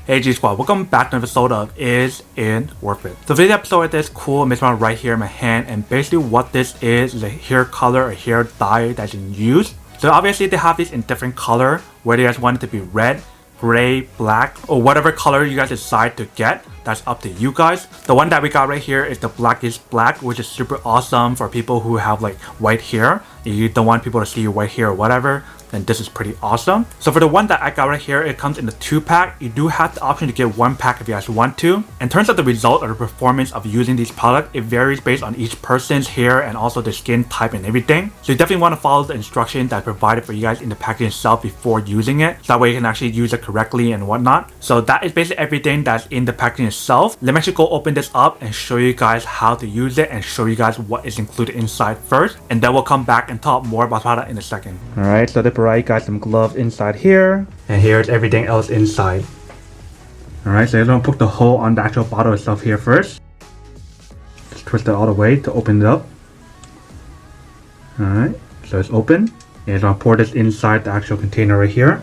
Hey G Squad, welcome back to an episode of Is It Worth It? So today's episode is this cool mismatch right here in my hand, and basically what this is a hair color or hair dye that you can use. So obviously they have these in different color, whether you guys want it to be red, gray, black, or whatever color you guys decide to get. That's up to you guys. The one that we got right here is the blackish black, which is super awesome for people who have like white hair. If you don't want people to see your white hair or whatever, then this is pretty awesome. So for the one that I got right here, it comes in a 2-pack. You do have the option to get 1 pack if you guys want to. In terms of the result or the performance of using these products, it varies based on each person's hair and also the skin type and everything. So you definitely want to follow the instructions that's provided for you guys in the packaging itself before using it. So that way you can actually use it correctly and whatnot. So that is basically everything that's in the packaging itself. Let me actually go open this up and show you guys how to use it and show you guys what is included inside first. And then we'll come back and talk more about the product in a second. Alright, so they provide guys some gloves inside here, and here's everything else inside. Alright, so you're gonna put the hole on the actual bottle itself here first. Just twist it all the way to open it up. Alright, so it's open. And you're gonna pour this inside the actual container right here.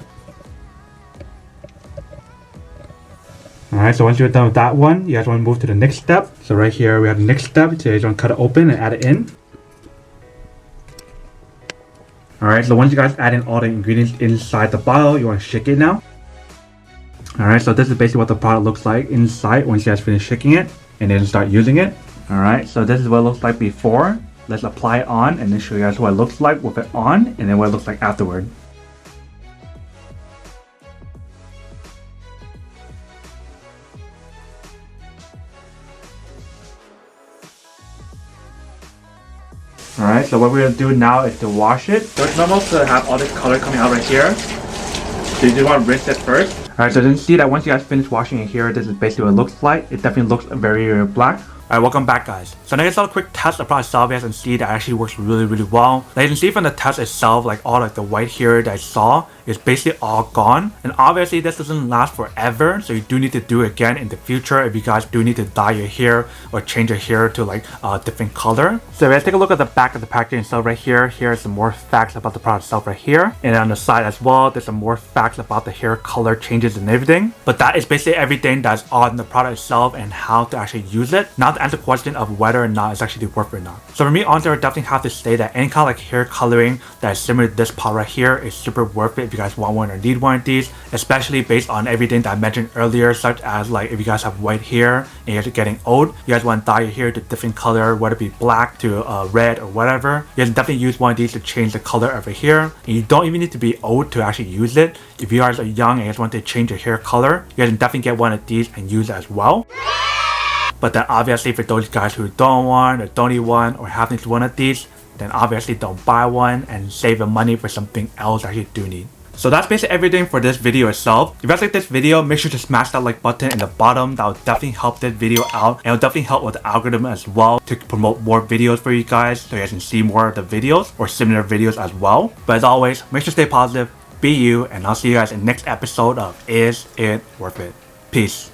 Alright, so once you're done with that one, you guys want to move to the next step. So right here we have the next step. So you're gonna cut it open and add it in. Alright, so once you guys add in all the ingredients inside the bottle, you want to shake it now. Alright, so this is basically what the product looks like inside once you guys finish shaking it and then start using it. Alright, so this is what it looks like before. Let's apply it on and then show you guys what it looks like with it on and then what it looks like afterward. Alright, so what we're gonna do now is to wash it. So it's normal to have all this color coming out right here. So you just want to rinse it first. Alright, so you can see that once you guys finish washing it here, this is basically what it looks like. It definitely looks very black. Alright, welcome back guys. So now you saw a quick test of the product itself. You guys can see that actually works really well. Now you can see from the test itself, like all like the white hair that I saw is basically all gone. And obviously this doesn't last forever, so you do need to do it again in the future if you guys do need to dye your hair or change your hair to like a different color. So let's take a look at the back of the packaging itself right here. Here's some more facts about the product itself right here. And on the side as well, there's some more facts about the hair color changes and everything. But that is basically everything that's on the product itself and how to actually use it. Now to answer the question of whether or not it's actually worth it or not. So for me, honestly, I definitely have to say that any kind of like hair coloring that is similar to this product right here is super worth it if you guys want one or need one of these, especially based on everything that I mentioned earlier, such as like if you guys have white hair and you're getting old, you guys want to dye your hair to a different color, whether it be black to red or whatever. You guys definitely use one of these to change the color of your hair. And you don't even need to be old to actually use it. If you guys are young and you guys want to change your hair color, you guys can definitely get one of these and use it as well. But then obviously for those guys who don't want or don't need one or have one of these, then obviously don't buy one and save the money for something else that you do need. So that's basically everything for this video itself. If you guys like this video, make sure to smash that like button in the bottom. That will definitely help this video out, and it will definitely help with the algorithm as well to promote more videos for you guys so you guys can see more of the videos or similar videos as well. But as always, make sure to stay positive, be you, and I'll see you guys in the next episode of Is It Worth It? Peace.